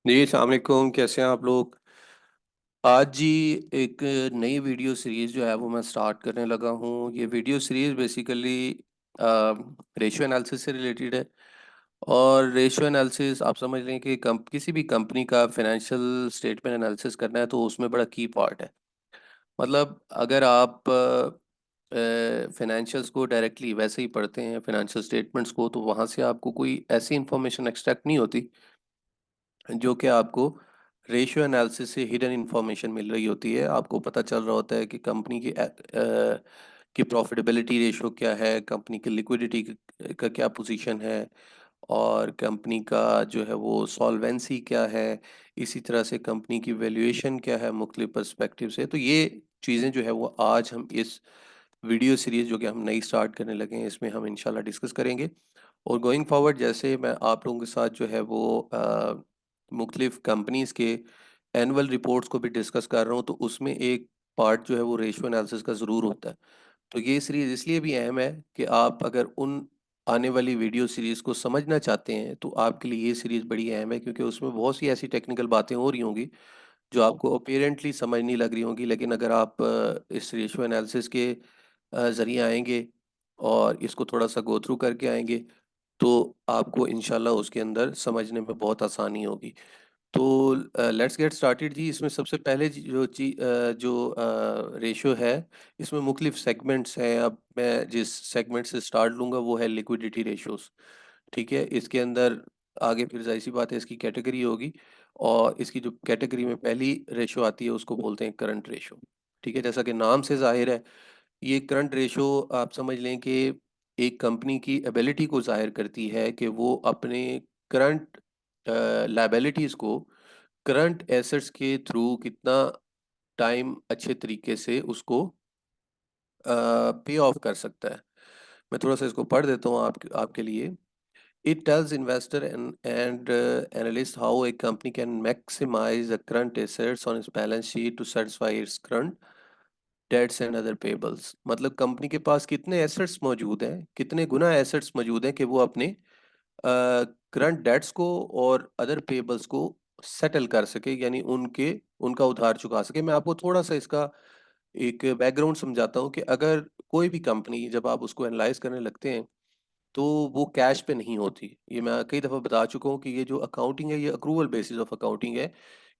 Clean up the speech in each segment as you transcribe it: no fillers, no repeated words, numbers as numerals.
जी, अस्सलाम वालेकुम, कैसे हैं आप लोग? आज जी एक नई वीडियो सीरीज़ जो है वो मैं स्टार्ट करने लगा हूँ। ये video series basically ratio analysis से रिलेटेड है। और रेशियो एनालिसिस आप समझ लें कि किसी भी कंपनी का फाइनेंशियल स्टेटमेंट एनालिसिस करना है तो उसमें बड़ा की पार्ट है। मतलब अगर आप फाइनेंशियल्स को डायरेक्टली वैसे ही पढ़ते हैं फाइनेंशियल स्टेटमेंट्स को, तो वहाँ से आपको कोई ऐसी इन्फॉर्मेशन एक्सट्रैक्ट नहीं होती जो कि आपको रेशियो एनालिसिस से हिडन इंफॉर्मेशन मिल रही होती है। आपको पता चल रहा होता है कि कंपनी की प्रॉफिटेबिलिटी रेशियो क्या है, कंपनी की लिक्विडिटी का क्या पोजीशन है, और कंपनी का जो है वो सॉल्वेंसी क्या है, इसी तरह से कंपनी की वैल्यूएशन क्या है मुख्तलिफ पर्सपेक्टिव से। तो ये चीज़ें जो है वो आज हम इस वीडियो सीरीज़ जो कि हम नई स्टार्ट करने लगे हैं इसमें हम इंशाल्लाह डिस्कस करेंगे। और गोइंग फॉरवर्ड जैसे मैं आप लोगों के साथ जो है वो मुख्तलिफ कंपनीज़ के एनुअल रिपोर्ट्स को भी डिस्कस कर रहा हूँ, तो उसमें एक पार्ट जो है वो रेशियो एनालिसिस का ज़रूर होता है। तो ये सीरीज़ इसलिए भी अहम है कि आप अगर उन आने वाली वीडियो सीरीज़ को समझना चाहते हैं तो आपके लिए ये सीरीज़ बड़ी अहम है, क्योंकि उसमें बहुत सी ऐसी टेक्निकल बातें हो रही होंगी जो आपको अपीरेंटली समझ नहीं लग रही होंगी, लेकिन अगर आप इस रेशियो एनालिसिस के ज़रिए आएंगे और इसको थोड़ा सा गो थ्रू करके आएंगे तो आपको इंशाल्लाह उसके अंदर समझने में बहुत आसानी होगी। तो लेट्स गेट स्टार्टेड जी। इसमें सबसे पहले जो रेशियो है, इसमें मुख्तलिफ सेगमेंट्स हैं। अब मैं जिस सेगमेंट से स्टार्ट लूँगा वो है लिक्विडिटी रेशियोज़। ठीक है, इसके अंदर आगे फिर ज़ाहिर सी बात है इसकी कैटेगरी होगी, और इसकी जो कैटेगरी में पहली रेशियो आती है उसको बोलते हैं करंट रेशियो। ठीक है, जैसा कि नाम से ज़ाहिर है, ये करंट रेशियो आप समझ लें कि एक कंपनी की एबिलिटी को ज़ाहिर करती है कि वो अपने करंट लायबिलिटीज़ को करंट एसेट्स के थ्रू कितना टाइम अच्छे तरीके से उसको पे ऑफ कर सकता है। मैं थोड़ा सा इसको पढ़ देता हूँ आपके लिए। It tells investor and analyst how a company can maximise the current assets on its balance sheet to satisfy its current debts and other payables. मतलब कंपनी के पास कितने एसेट्स मौजूद हैं, कितने गुना एसेट्स मौजूद हैं कि वो अपने करंट डेट्स को और अदर पेबल्स को सेटल कर सके, यानी उनके उनका उधार चुका सके। मैं आपको थोड़ा सा इसका एक बैकग्राउंड समझाता हूँ कि अगर कोई भी कंपनी जब आप उसको एनालाइज करने लगते हैं तो वो कैश पे नहीं होती। ये मैं कई दफ़ा बता चुका हूँ कि ये जो अकाउंटिंग है ये अक्रूवल बेसिस ऑफ अकाउंटिंग है।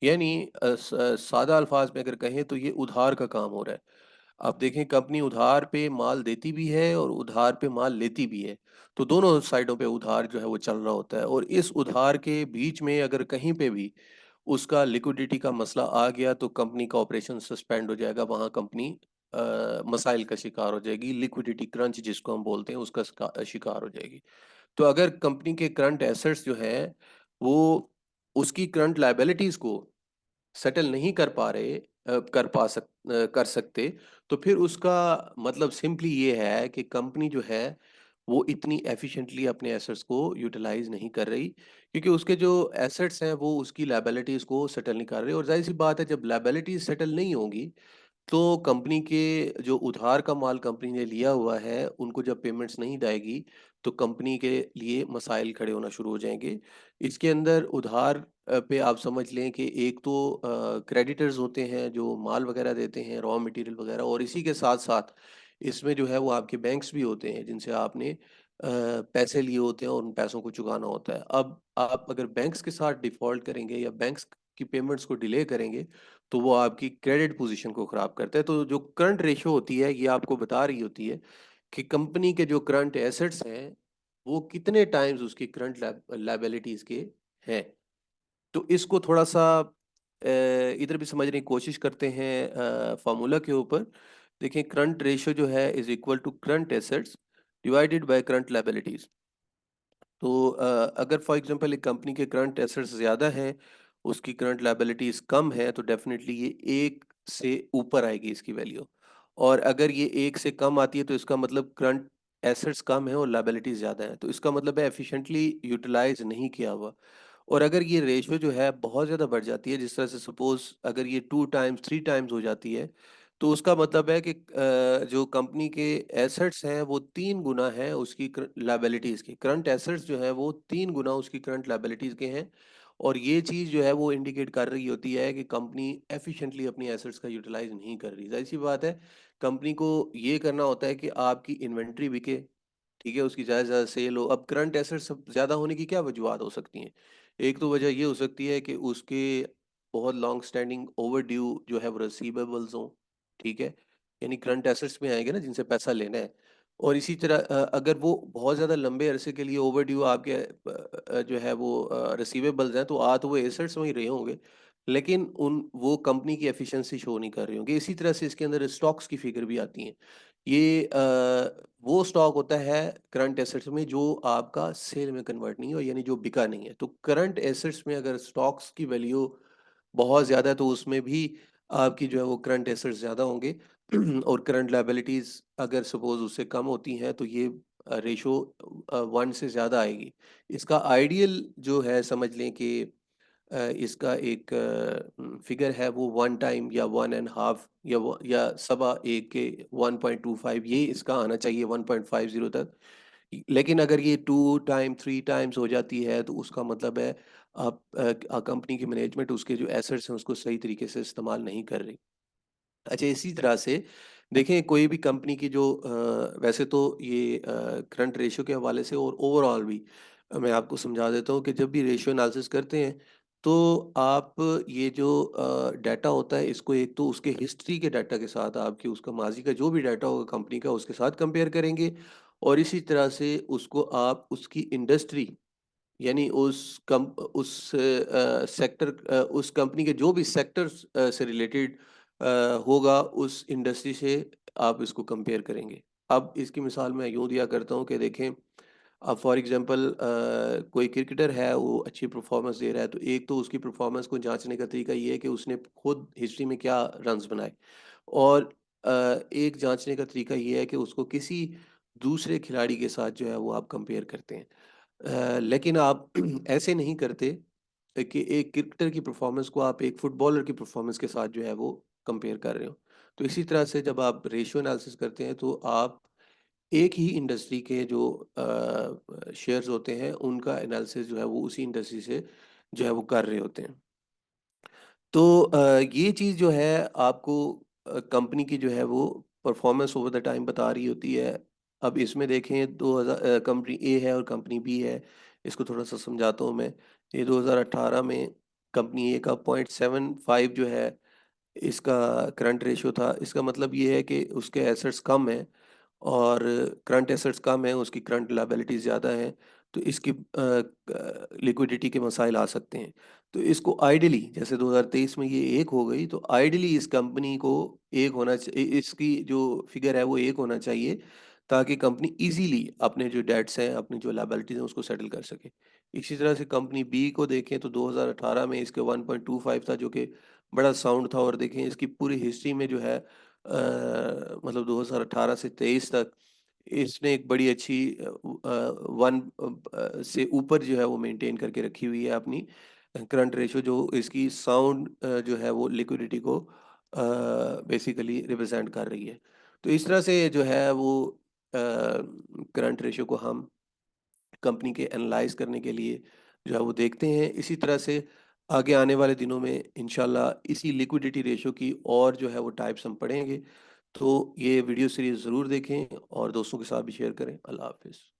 यानी सादा अल्फाज में अगर कहें तो ये उधार का काम हो रहा है। आप देखें, कंपनी उधार पे माल देती भी है और उधार पे माल लेती भी है। तो दोनों साइडों पे उधार जो है वो चल रहा होता है, और इस उधार के बीच में अगर कहीं पे भी उसका लिक्विडिटी का मसला आ गया तो कंपनी का ऑपरेशन सस्पेंड हो जाएगा। वहाँ कंपनी मसाइल का शिकार हो जाएगी, लिक्विडिटी क्रंच जिसको हम बोलते हैं उसका शिकार हो जाएगी। तो अगर कंपनी के करंट एसेट्स जो हैं वो उसकी करंट लायबिलिटीज़ को सेटल नहीं कर पा रहे, कर सकते, तो फिर उसका मतलब सिंपली ये है कि कंपनी जो है वो इतनी एफिशिएंटली अपने एसेट्स को यूटिलाइज नहीं कर रही, क्योंकि उसके जो एसेट्स हैं वो उसकी लायबिलिटीज को सेटल नहीं कर रहे। और जाहिर सी बात है, जब लायबिलिटीज सेटल नहीं होंगी तो कंपनी के जो उधार का माल कंपनी ने लिया हुआ है उनको जब पेमेंट्स नहीं जाएगी तो कंपनी के लिए मसाइल खड़े होना शुरू हो जाएंगे। इसके अंदर उधार पे आप समझ लें कि एक तो क्रेडिटर्स होते हैं जो माल वगैरह देते हैं, रॉ मटेरियल वगैरह, और इसी के साथ साथ इसमें जो है वो आपके बैंक्स भी होते हैं जिनसे आपने पैसे लिए होते हैं और उन पैसों को चुकाना होता है। अब आप अगर बैंक्स के साथ डिफ़ॉल्ट करेंगे या बैंक्स की पेमेंट्स को डिले करेंगे तो वो आपकी क्रेडिट पोजीशन को ख़राब करता है। तो जो करंट रेशियो होती है ये आपको बता रही होती है कि कंपनी के जो करंट एसेट्स हैं वो कितने टाइम्स उसकी करंट लायबिलिटीज़ के हैं। तो इसको थोड़ा सा इधर भी समझने की कोशिश करते हैं फार्मूला के ऊपर। देखें, करंट रेशियो जो है is equal to current assets divided by current liabilities. तो अगर फॉर एग्जांपल एक कंपनी के करंट एसेट्स ज़्यादा हैं, उसकी करंट लायबिलिटीज़ कम है, तो डेफिनेटली ये 1 से ऊपर आएगी इसकी वैल्यू। और अगर ये 1 से कम आती है तो इसका मतलब करंट एसेट्स कम है और लायबिलिटीज़ ज़्यादा है, तो इसका मतलब है एफिशिएंटली यूटिलाइज़ नहीं किया हुआ। और अगर ये रेशियो जो है बहुत ज़्यादा बढ़ जाती है, जिस तरह से सपोज़ अगर ये 2 टाइम्स 3 टाइम्स हो जाती है, तो उसका मतलब है कि जो कंपनी के एसेट्स हैं वो 3 गुना है उसकी लायबिलिटीज़ की। करंट एसेट्स जो हैं वो 3 गुना उसकी करंट लायबिलिटीज़ के हैं, और ये चीज़ जो है वो इंडिकेट कर रही होती है कि कंपनी एफिशिएंटली अपनी एसेट्स का यूटिलाइज़ नहीं कर रही। ज़ाहिर-सी बात है, कंपनी को ये करना होता है कि आपकी इन्वेंटरी बिके, ठीक है? उसकी ज़्यादा से ज़्यादा सेल हो। अब करंट एसेट्स ज़्यादा होने की क्या वजूहत हो सकती हैं? एक तो वजह ये हो सकती है कि उसके बहुत लॉन्ग स्टैंडिंग ओवरड्यू जो है वो रिसीवेबल्स हों, ठीक है? यानी करंट एसेट्स में आएँगे ना जिनसे पैसा लेना है। और इसी तरह अगर वो बहुत ज़्यादा लंबे अरसे के लिए ओवरड्यू आपके जो है वो रिसीवेबल्स हैं, तो आ तो वो एसेट्स में ही रहे होंगे, लेकिन उन वो कंपनी की एफिशिएंसी शो नहीं कर रही होंगी। इसी तरह से इसके अंदर स्टॉक्स की फिगर भी आती हैं। ये वो स्टॉक होता है करंट एसेट्स में जो आपका सेल में कन्वर्ट नहीं हुआ, यानी जो बिका नहीं है। तो करंट एसेट्स में अगर स्टॉक्स की वैल्यू बहुत ज़्यादा है, तो उसमें भी आपकी जो है वो करंट एसेट्स ज़्यादा होंगे और करंट लायबिलिटीज़ अगर सपोज़ उससे कम होती हैं, तो ये रेशो 1 से ज़्यादा आएगी। इसका आइडियल जो है समझ लें कि इसका एक फिगर है वो 1 टाइम या 1 एंड हाफ या सवा 1 के 1.25, ये इसका आना चाहिए 1.50 तक। लेकिन अगर ये 2 टाइम 3 टाइम्स हो जाती है, तो उसका मतलब है आप कंपनी की मैनेजमेंट उसके जो एसेट्स हैं उसको सही तरीके से इस्तेमाल नहीं कर रही। अच्छा, इसी तरह से देखें कोई भी कंपनी की जो वैसे तो ये करंट रेशियो के हवाले से और ओवरऑल भी मैं आपको समझा देता हूँ कि जब भी रेशियो एनालिसिस करते हैं, तो आप ये जो डाटा होता है इसको एक तो उसके हिस्ट्री के डाटा के साथ आपकी उसका माज़ी का जो भी डाटा होगा कंपनी का उसके साथ कंपेयर करेंगे और इसी तरह से उसको आप उसकी इंडस्ट्री यानी उस कंपनी के जो भी सेक्टर्स से रिलेटेड होगा उस इंडस्ट्री से आप इसको कंपेयर करेंगे। अब इसकी मिसाल मैं यूँ दिया करता हूँ कि देखें, अब फॉर एग्ज़ाम्पल कोई क्रिकेटर है वो अच्छी परफ़ॉर्मेंस दे रहा है, तो एक तो उसकी परफ़ॉर्मेंस को जाँचने का तरीका ये है कि उसने खुद हिस्ट्री में क्या रन्स बनाए और एक जाँचने का तरीका ये है कि उसको किसी दूसरे खिलाड़ी के साथ जो है वो आप कंपेयर करते हैं। लेकिन आप ऐसे नहीं करते कि एक क्रिकेटर की परफॉर्मेंस को आप एक फुटबॉलर की परफॉर्मेंस के साथ जो है वो कंपेयर कर रहे हो। तो इसी तरह से जब आप रेशियो एनालिसिस करते हैं तो आप एक ही इंडस्ट्री के जो शेयर्स होते हैं उनका एनालिसिस जो है वो उसी इंडस्ट्री से जो है वो कर रहे होते हैं। तो ये चीज़ जो है आपको कंपनी की जो है वो परफॉर्मेंस ओवर द टाइम बता रही होती है। अब इसमें देखें 2000 कंपनी ए है और कंपनी बी है, इसको थोड़ा-सा समझाता हूँ मैं। ये 2018 में कंपनी ए का 0.75 जो है इसका करंट रेशियो था। इसका मतलब ये है कि उसके एसेट्स कम हैं और करंट एसेट्स कम हैं, उसकी करंट लायबिलिटीज़ ज़्यादा हैं, तो इसकी लिक्विडिटी के मसाइल आ सकते हैं। तो इसको आइडियली जैसे 2023 में ये 1 हो गई, तो आइडियली इस कंपनी को 1 होना इसकी जो फिगर है वो 1 होना चाहिए, ताकि कंपनी ईज़िली अपने जो डेट्स हैं, अपनी जो लायबिलिटीज़ हैं, उसको सेटल कर सके। इसी तरह से कंपनी बी को देखें तो 2018 में इसके 1.25 था, जो कि बड़ा साउंड था और देखें इसकी पूरी हिस्ट्री में जो है मतलब 2018 से 23 तक इसने एक बड़ी अच्छी 1 से ऊपर जो है वो मेंटेन करके रखी हुई है अपनी करंट रेशियो, जो इसकी साउंड जो है वो लिक्विडिटी को बेसिकली रिप्रेजेंट कर रही है। तो इस तरह से जो है वो करंट रेशियो को हम कंपनी के एनालाइज़ करने के लिए जो है वो देखते हैं। इसी तरह से आगे आने वाले दिनों में इंशाल्लाह इसी लिक्विडिटी रेशियो की और जो है वो टाइप्स हम पढ़ेंगे। तो ये वीडियो सीरीज़ ज़रूर देखें और दोस्तों के साथ भी शेयर करें। अल्लाह हाफ़िज़।